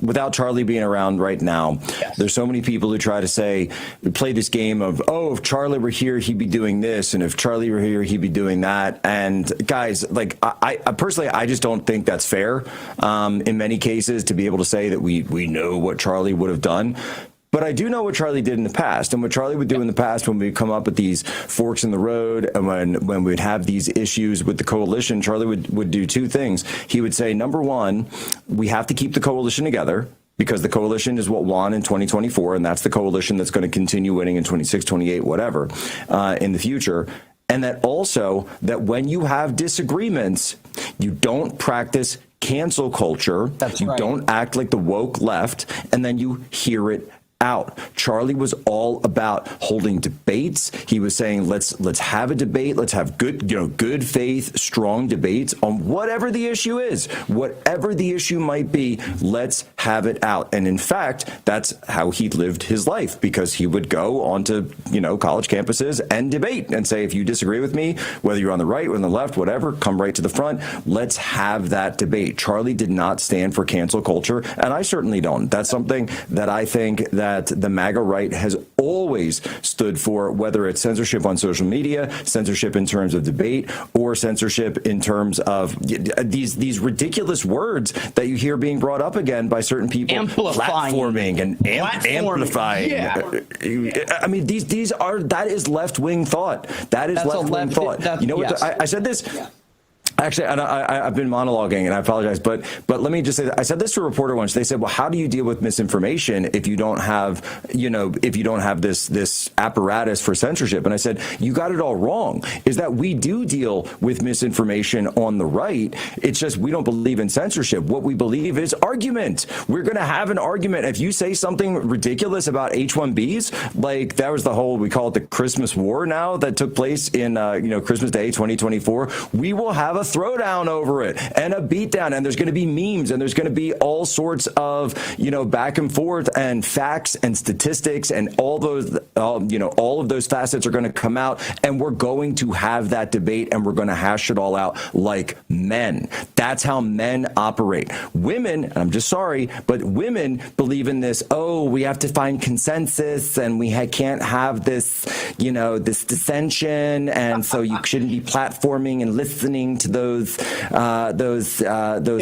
without Charlie being around right now, there's so many people who try to play this game of, oh, if Charlie were here, he'd be doing this, and if Charlie were here, he'd be doing that. And guys, like, I personally, I just don't think that's fair. In many cases, to be able to say that we know what Charlie would have done. But I do know what Charlie did in the past, and what Charlie would do in the past when we come up with these forks in the road, and when we'd have these issues with the coalition, Charlie would do two things. He would say, number one, we have to keep the coalition together, because the coalition is what won in 2024, and that's the coalition that's going to continue winning in 26, 28, whatever, in the future. And that also, that when you have disagreements, you don't practice cancel culture. That's you right. don't act like the woke left, and then you hear it out. Charlie was all about holding debates. He was saying, let's have a debate. Let's have good faith, strong debates on whatever the issue is, whatever the issue might be. Let's have it out. And in fact, that's how he lived his life, because he would go onto, college campuses and debate and say, if you disagree with me, whether you're on the right or on the left, whatever, come right to the front. Let's have that debate. Charlie did not stand for cancel culture, and I certainly don't. That's something that I think that the MAGA right has always stood for, whether it's censorship on social media, censorship in terms of debate, or censorship in terms of these ridiculous words that you hear being brought up again by certain people. Platforming and amplifying. Yeah. I mean, that is left-wing thought. That is left-wing thought. You know what? I said this. Actually, I've been monologuing, and I apologize, but let me just say that I said this to a reporter once. They said, "Well, how do you deal with misinformation if you don't have, this apparatus for censorship?" And I said, "You got it all wrong. Is that we do deal with misinformation on the right? It's just we don't believe in censorship. What we believe is argument. We're going to have an argument. If you say something ridiculous about H-1Bs, like that was the whole, we call it the Christmas war now, that took place in Christmas Day 2024. We will have a throwdown over it and a beatdown, and there's going to be memes, and there's going to be all sorts of back and forth and facts and statistics, and all of those facets are going to come out, and we're going to have that debate, and we're going to hash it all out like men. That's how men operate. Women, and I'm just sorry, but women believe in this, oh, we have to find consensus, and we can't have this this dissension, and so you shouldn't be platforming and listening to those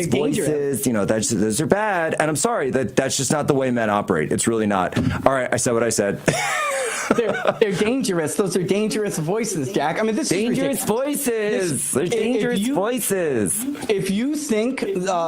voices. Those are bad, and I'm sorry, that's just not the way men operate. It's really not. All right, I said what I said. They're dangerous. Those are dangerous voices, Jack. I mean, this dangerous is voices. They're dangerous voices. If you think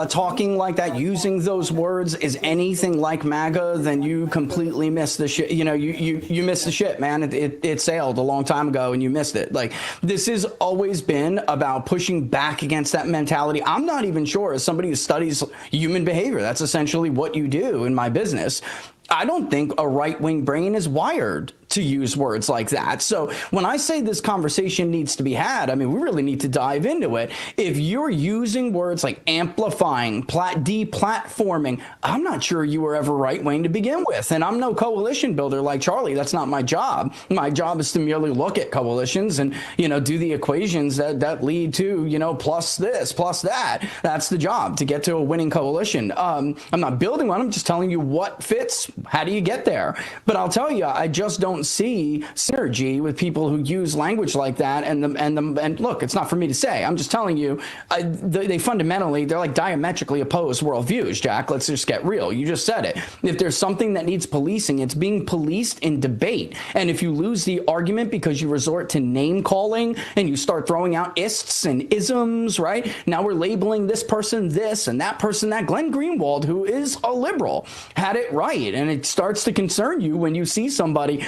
talking like that, using those words, is anything like MAGA, then you completely missed the shit. You missed the shit, man. It sailed a long time ago, and you missed it. Like, this has always been about pushing back against that mentality. I'm not even sure, as somebody who studies human behavior, that's essentially what you do in my business. I don't think a right-wing brain is wired to use words like that. So when I say this conversation needs to be had, I mean, we really need to dive into it. If you're using words like amplifying, deplatforming, I'm not sure you were ever right-wing to begin with. And I'm no coalition builder like Charlie. That's not my job. My job is to merely look at coalitions and, do the equations that lead to, plus this, plus that. That's the job, to get to a winning coalition. I'm not building one. I'm just telling you what fits. How do you get there? But I'll tell you, I just don't see synergy with people who use language like that. And look, it's not for me to say. I'm just telling you, they're like diametrically opposed worldviews, Jack. Let's just get real. You just said it. If there's something that needs policing, it's being policed in debate. And if you lose the argument because you resort to name calling and you start throwing out ists and isms, right? Now we're labeling this person this and that person that. Glenn Greenwald, who is a liberal, had it right. And it starts to concern you when you see somebody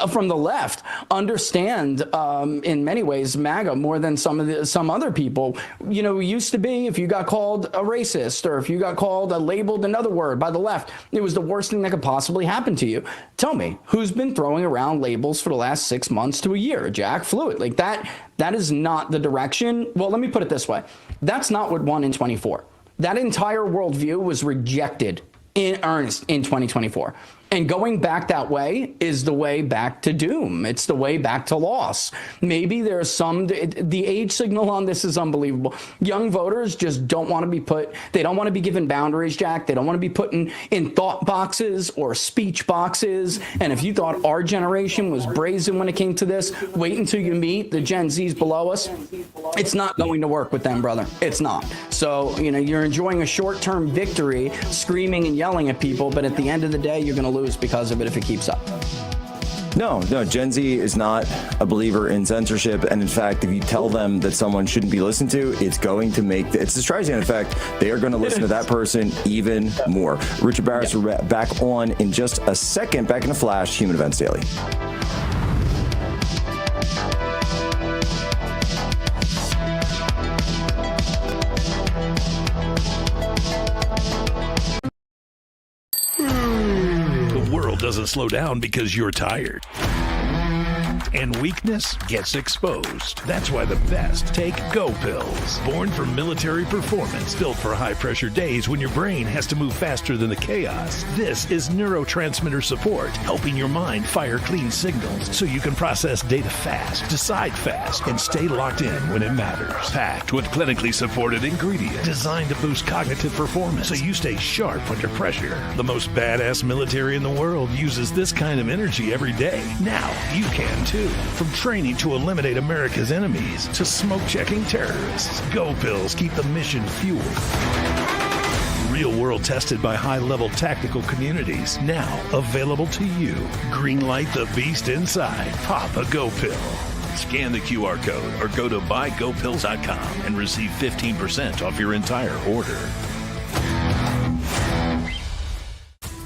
from the left understand in many ways MAGA more than some other people. You know, it used to be if you got called a racist or if you got called labeled another word by the left, it was the worst thing that could possibly happen to you. Tell me, who's been throwing around labels for the last 6 months to a year? Jack, fluid, like that is not the direction. Well, let me put it this way. That's not what won in 24. That entire worldview was rejected in earnest in 2024. And going back that way is the way back to doom. It's the way back to loss. Maybe there's the age signal on this is unbelievable. Young voters just don't want to be they don't want to be given boundaries, Jack. They don't want to be put in thought boxes or speech boxes. And if you thought our generation was brazen when it came to this, wait until you meet the Gen Zs below us. It's not going to work with them, brother. It's not. So, you know, you're enjoying a short-term victory, screaming and yelling at people, but at the end of the day, you're going to lose because of it if it keeps up. No, Gen Z is not a believer in censorship. And in fact, if you tell them that someone shouldn't be listened to, it's going to it's the Streisand effect. They are going to listen to that person even more. Richard Barris, we're back on in just a second. Back in a flash, Human Events Daily. Doesn't slow down because you're tired. And weakness gets exposed. That's why the best take Go Pills. Born for military performance, built for high-pressure days when your brain has to move faster than the chaos. This is neurotransmitter support, helping your mind fire clean signals so you can process data fast, decide fast, and stay locked in when it matters. Packed with clinically supported ingredients designed to boost cognitive performance so you stay sharp under pressure. The most badass military in the world uses this kind of energy every day. Now you can too. From training to eliminate America's enemies to smoke-checking terrorists, Go Pills keep the mission fueled. Real-world tested by high-level tactical communities, now available to you. Greenlight the beast inside. Pop a Go Pill. Scan the QR code or go to buygopills.com and receive 15% off your entire order.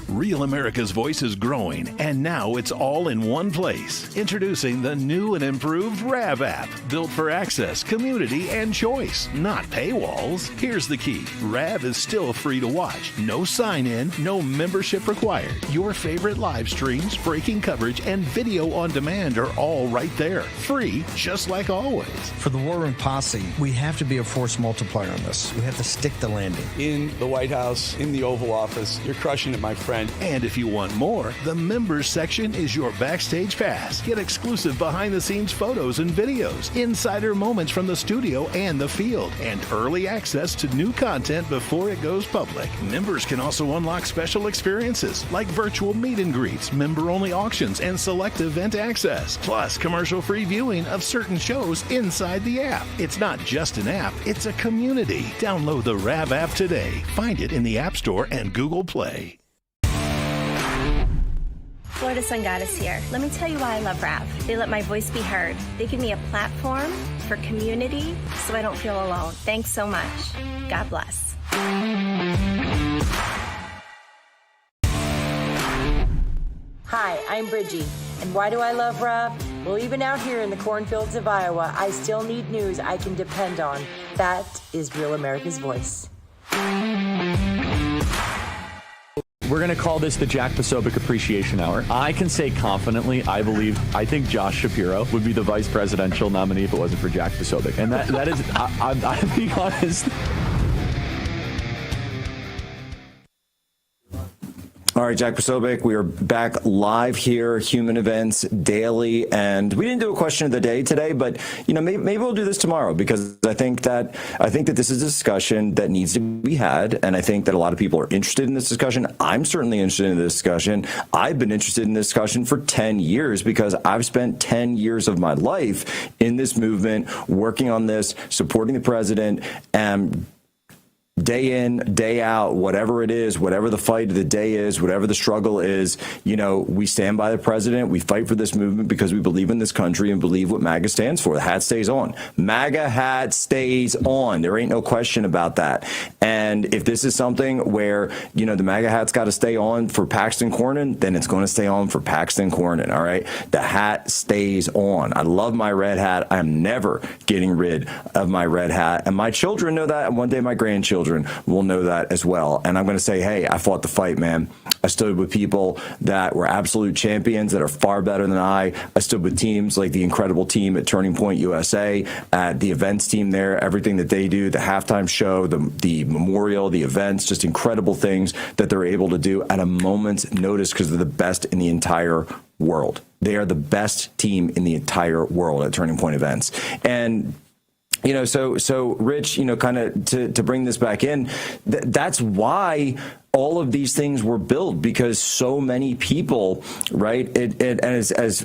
Real America's Voice is growing, and now it's all in one place. Introducing the new and improved RAV app, built for access, community, and choice, not paywalls. Here's the key. RAV is still free to watch. No sign-in, no membership required. Your favorite live streams, breaking coverage, and video on demand are all right there. Free, just like always. For the War Room Posse, we have to be a force multiplier on this. We have to stick the landing. In the White House, in the Oval Office, you're crushing it, my friend. And if you want more, the members section is your backstage pass. Get exclusive behind-the-scenes photos and videos, insider moments from the studio and the field, and early access to new content before it goes public. Members can also unlock special experiences like virtual meet and greets, member-only auctions, and select event access, plus commercial-free viewing of certain shows inside the app. It's not just an app, it's a community. Download the RAV app today. Find it in the App Store and Google Play. Florida Sun Goddess here. Let me tell you why I love RAV. They let my voice be heard. They give me a platform for community so I don't feel alone. Thanks so much. God bless. Hi, I'm Bridgie. And why do I love RAV? Well, even out here in the cornfields of Iowa, I still need news I can depend on. That is Real America's Voice. We're going to call this the Jack Posobiec Appreciation Hour. I can say confidently, I think Josh Shapiro would be the vice presidential nominee if it wasn't for Jack Posobiec. And that is, I'm being honest. All right, Jack Posobiec, we are back live here, Human Events Daily, and we didn't do a question of the day today, but maybe we'll do this tomorrow because I think that this is a discussion that needs to be had, and I think that a lot of people are interested in this discussion. I'm certainly interested in this discussion. I've been interested in this discussion for 10 years because I've spent 10 years of my life in this movement, working on this, supporting the president, and day in, day out, whatever it is, whatever the fight of the day is, whatever the struggle is, we stand by the president. We fight for this movement because we believe in this country and believe what MAGA stands for. The hat stays on. MAGA hat stays on. There ain't no question about that. And if this is something where, the MAGA hat's got to stay on for Paxton Cornyn, then it's going to stay on for Paxton Cornyn, all right? The hat stays on. I love my red hat. I'm never getting rid of my red hat. And my children know that, and one day my grandchildren will know that as well. And I'm going to say, hey, I fought the fight, man. I stood with people that were absolute champions that are far better than I. I stood with teams like the incredible team at Turning Point USA, at the events team there, everything that they do, the halftime show, the memorial, the events, just incredible things that they're able to do at a moment's notice because they're the best in the entire world. They are the best team in the entire world at Turning Point events. And so Rich, kind of to bring this back in, that's why all of these things were built, because so many people, right? And as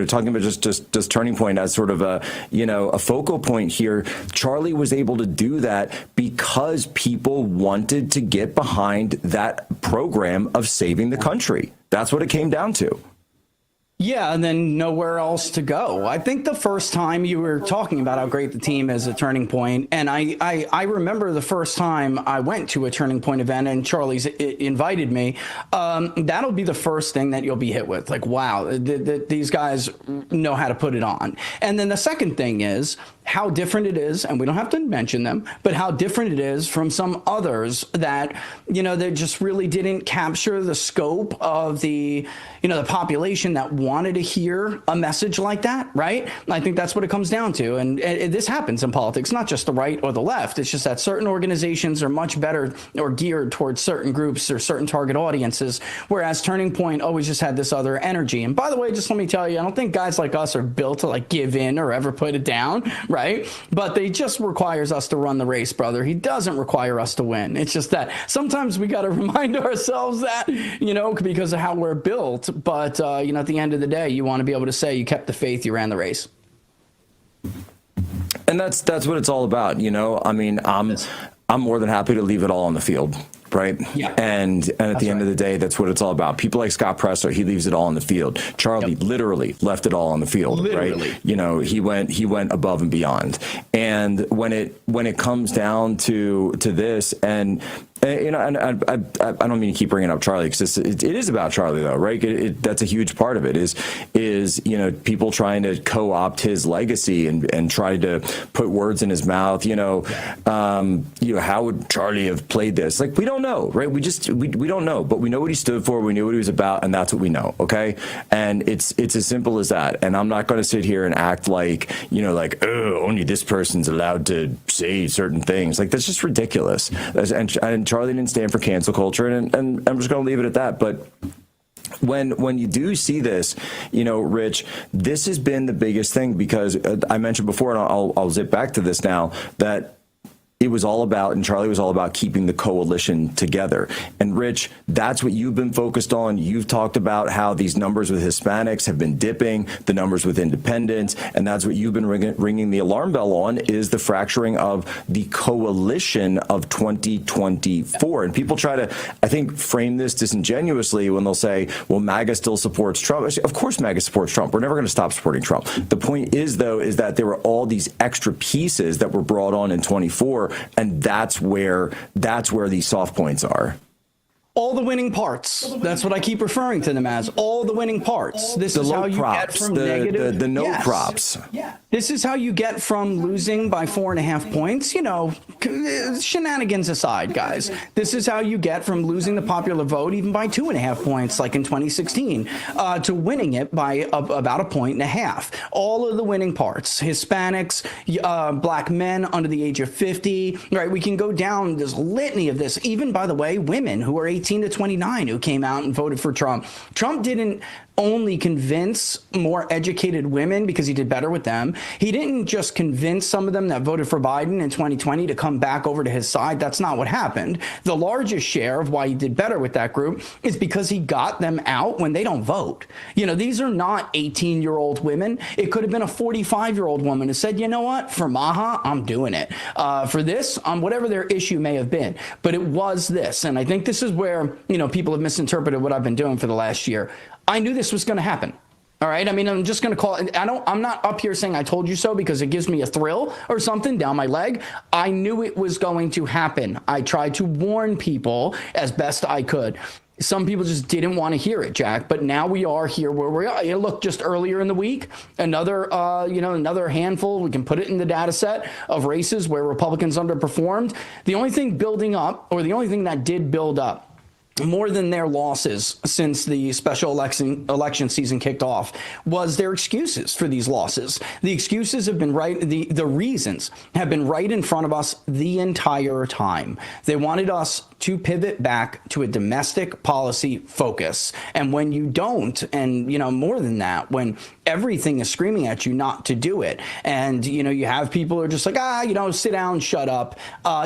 talking about just Turning Point as sort of a focal point here, Charlie was able to do that because people wanted to get behind that program of saving the country. That's what it came down to. Yeah, and then nowhere else to go. I think the first time you were talking about how great the team is at Turning Point, and I remember the first time I went to a Turning Point event and Charlie's invited me, that'll be the first thing that you'll be hit with. Like, wow, these guys know how to put it on. And then the second thing is how different it is, and we don't have to mention them, but how different it is from some others that, they just really didn't capture the scope of the population that wanted to hear a message like that, right? And I think that's what it comes down to. And this happens in politics, not just the right or the left. It's just that certain organizations are much better or geared towards certain groups or certain target audiences, whereas Turning Point always just had this other energy. And by the way, just let me tell you, I don't think guys like us are built to give in or ever put it down, right? But they just requires us to run the race, brother. He doesn't require us to win. It's just that sometimes we got to remind ourselves that, because of how we're built. But, at the end of the day, you want to be able to say you kept the faith, you ran the race. And that's what it's all about. I mean, I'm more than happy to leave it all on the field. Right. Yeah. And at the end of the day, that's what it's all about. People like Scott Presler, he leaves it all on the field. Charlie literally left it all on the field. Literally. Right. He went above and beyond. And when it comes down to this, and I don't mean to keep bringing up Charlie because it is about Charlie though, right? That's a huge part of it. Is people trying to co-opt his legacy and try to put words in his mouth. How would Charlie have played this? We don't know, right? We don't know, but we know what he stood for. We knew what he was about, and that's what we know. Okay, and it's as simple as that. And I'm not going to sit here and act like only this person's allowed to say certain things. That's just ridiculous. And Charlie didn't stand for cancel culture, and I'm just going to leave it at that. But when you do see this, Rich, this has been the biggest thing because I mentioned before, and I'll zip back to this now, that it was all about, and Charlie was all about keeping the coalition together. And Rich, that's what you've been focused on. You've talked about how these numbers with Hispanics have been dipping, the numbers with independents, and that's what you've been ringing the alarm bell on, is the fracturing of the coalition of 2024. And people try to, I think, frame this disingenuously when they'll say, well, MAGA still supports Trump. Of course MAGA supports Trump. We're never going to stop supporting Trump. The point is, though, is that there were all these extra pieces that were brought on in 24, and that's where these soft points are. All the winning parts. That's what I keep referring to them as. All the winning parts. This is how you get from negative. The no props. Yeah. This is how you get from losing by 4.5 points. Shenanigans aside, guys. This is how you get from losing the popular vote even by 2.5 points, like in 2016, to winning it by about 1.5 points. All of the winning parts. Hispanics, black men under the age of 50. Right. We can go down this litany of this. Even, by the way, women who are 18 to 29 who came out and voted for Trump. Trump didn't only convince more educated women because he did better with them. He didn't just convince some of them that voted for Biden in 2020 to come back over to his side. That's not what happened. The largest share of why he did better with that group is because he got them out when they don't vote. You know, these are not 18-year-old women. It could have been a 45-year-old woman who said, you know what, for Maha, I'm doing it. For this, whatever their issue may have been. But it was this. And I think this is where, you know, people have misinterpreted what I've been doing for the last year. I knew this was going to happen. All right. I mean, I'm just going to call it. I'm not up here saying I told you so because it gives me a thrill or something down my leg. I knew it was going to happen. I tried to warn people as best I could. Some people just didn't want to hear it, Jack. But now we are here where we are. You know, look, just earlier in the week, another handful, we can put it in the data set of races where Republicans underperformed. The only thing building up, or the only thing that did build up, more than their losses since the special election season kicked off, was their excuses for these losses. The excuses have been right. The reasons have been right in front of us the entire time. They wanted us to pivot back to a domestic policy focus. And when you don't, and, you know, more than that, when everything is screaming at you not to do it, and, you know, you have people who are just like, sit down, shut up,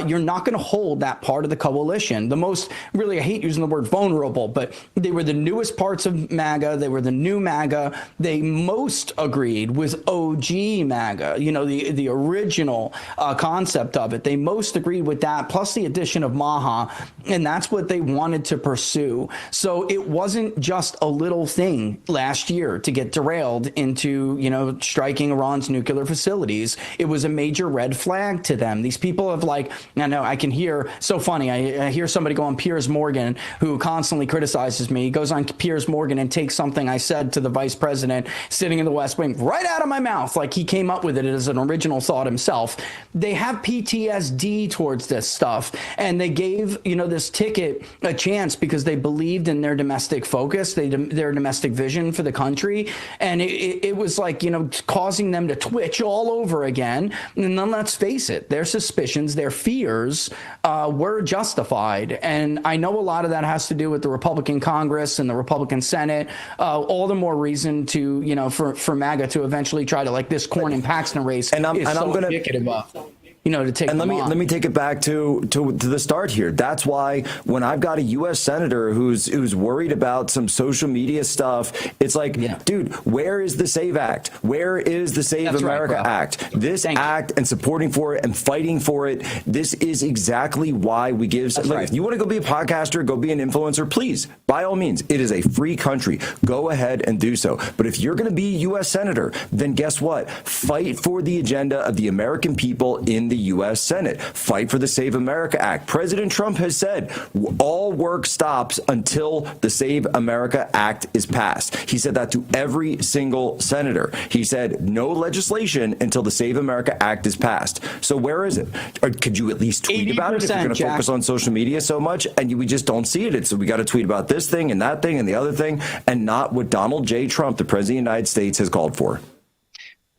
you're not going to hold that part of the coalition. The most, really, I hate using the word vulnerable, but they were the newest parts of MAGA. They were the new MAGA. They most agreed with OG MAGA, you know, the original concept of it. They most agreed with that, plus the addition of Maha. And that's what they wanted to pursue. So it wasn't just a little thing last year to get derailed into, you know, striking Iran's nuclear facilities. It was a major red flag to them. These people have I can hear, so funny, I hear somebody go on Piers Morgan, who constantly criticizes me. He goes on Piers Morgan and takes something I said to the vice president sitting in the West Wing right out of my mouth, like he came up with it as an original thought himself. They have PTSD towards this stuff, and they gave, you know, this ticket a chance because they believed in their domestic focus, their domestic vision for the country. And it was like, you know, causing them to twitch all over again. And then let's face it, their suspicions, their fears were justified. And I know a lot of that has to do with the Republican Congress and the Republican Senate. All the more reason to, you know, for MAGA to eventually try to, like, this Cornyn Paxton race is so indicative of, you know, to take them on. Let me take it back to the start here. That's why when I've got a U.S. senator who's worried about some social media stuff, it's like, dude, where is the SAVE Act? Where is the Save America Act? This act and supporting for it and fighting for it, this is exactly why we give. If you want to go be a podcaster, go be an influencer, please, by all means. It is a free country. Go ahead and do so. But if you're going to be a U.S. senator, then guess what? Fight for the agenda of the American people in the U.S. Senate. Fight for the Save America Act. President Trump has said all work stops until the Save America Act is passed. He said that to every single senator. He said no legislation until the Save America Act is passed. So where is it? Or could you at least tweet about it if you're going to focus on social media so much? And we just don't see it. So we got to tweet about this thing and that thing and the other thing, and not what Donald J. Trump, the President of the United States, has called for.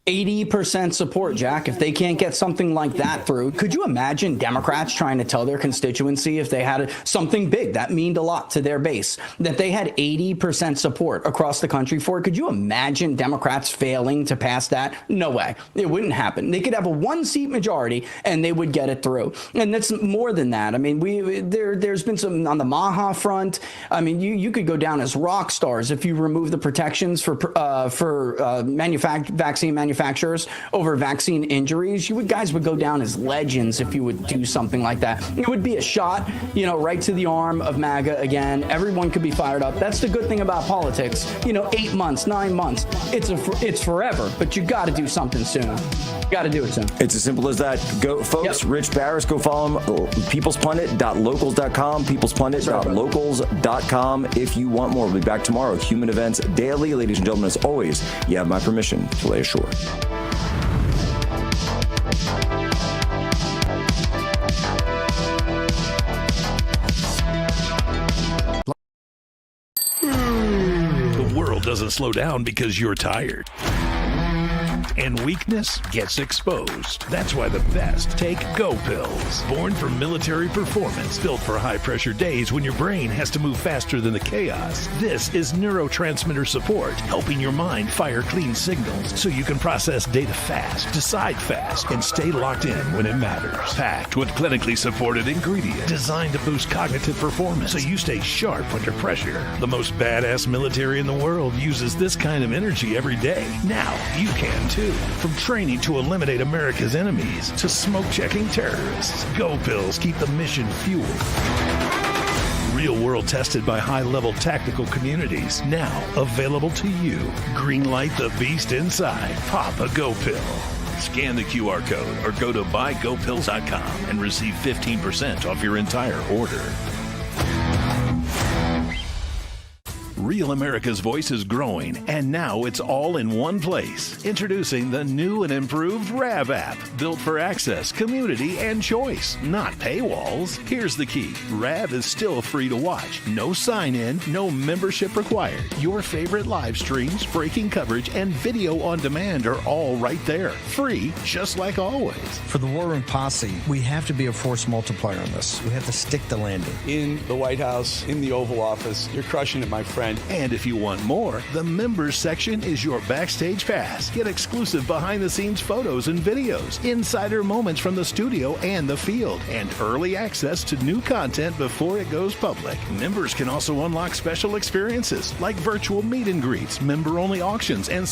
80% support, Jack. If they can't get something like that through, could you imagine Democrats trying to tell their constituency, if they had something big that meant a lot to their base, that they had 80% support across the country for it? Could you imagine Democrats failing to pass that? No way. It wouldn't happen. They could have a 1-seat majority and they would get it through. And that's more than that. I mean, there's been some on the Maha front. I mean, you could go down as rock stars if you remove the protections for vaccine manufacturers over vaccine injuries. You guys would go down as legends if you would do something like that. It would be a shot, you know, right to the arm of MAGA again. Everyone could be fired up. That's the good thing about politics. You know, 8 months, 9 months. It's forever, but you got to do something soon. Got to do it soon. It's as simple as that. Go, folks. Yep. Rich Barris, go follow him. peoplespundit.locals.com. peoplespundit.locals.com. If you want more, we'll be back tomorrow. Human Events Daily. Ladies and gentlemen, as always, you have my permission to lay ashore. The world doesn't slow down because you're tired. and weakness gets exposed. That's why the best take Go Pills. Born for military performance, built for high-pressure days when your brain has to move faster than the chaos. This is neurotransmitter support, helping your mind fire clean signals so you can process data fast, decide fast, and stay locked in when it matters. Packed with clinically supported ingredients designed to boost cognitive performance so you stay sharp under pressure. The most badass military in the world uses this kind of energy every day. Now you can too. From training to eliminate America's enemies to smoke-checking terrorists, Go Pills keep the mission fueled. Real world tested by high-level tactical communities. Now available to you. Greenlight the beast inside. Pop a Go Pill. Scan the QR code or go to buygopills.com and receive 15% off your entire order. Real America's Voice is growing, and now it's all in one place. Introducing the new and improved RAV app, built for access, community, and choice, not paywalls. Here's the key. RAV is still free to watch. No sign-in, no membership required. Your favorite live streams, breaking coverage, and video on demand are all right there. Free, just like always. For the War Room Posse, we have to be a force multiplier on this. We have to stick the landing. In the White House, in the Oval Office, you're crushing it, my friend. And if you want more, the members section is your backstage pass. Get exclusive behind-the-scenes photos and videos, insider moments from the studio and the field, and early access to new content before it goes public. Members can also unlock special experiences like virtual meet and greets, member-only auctions, and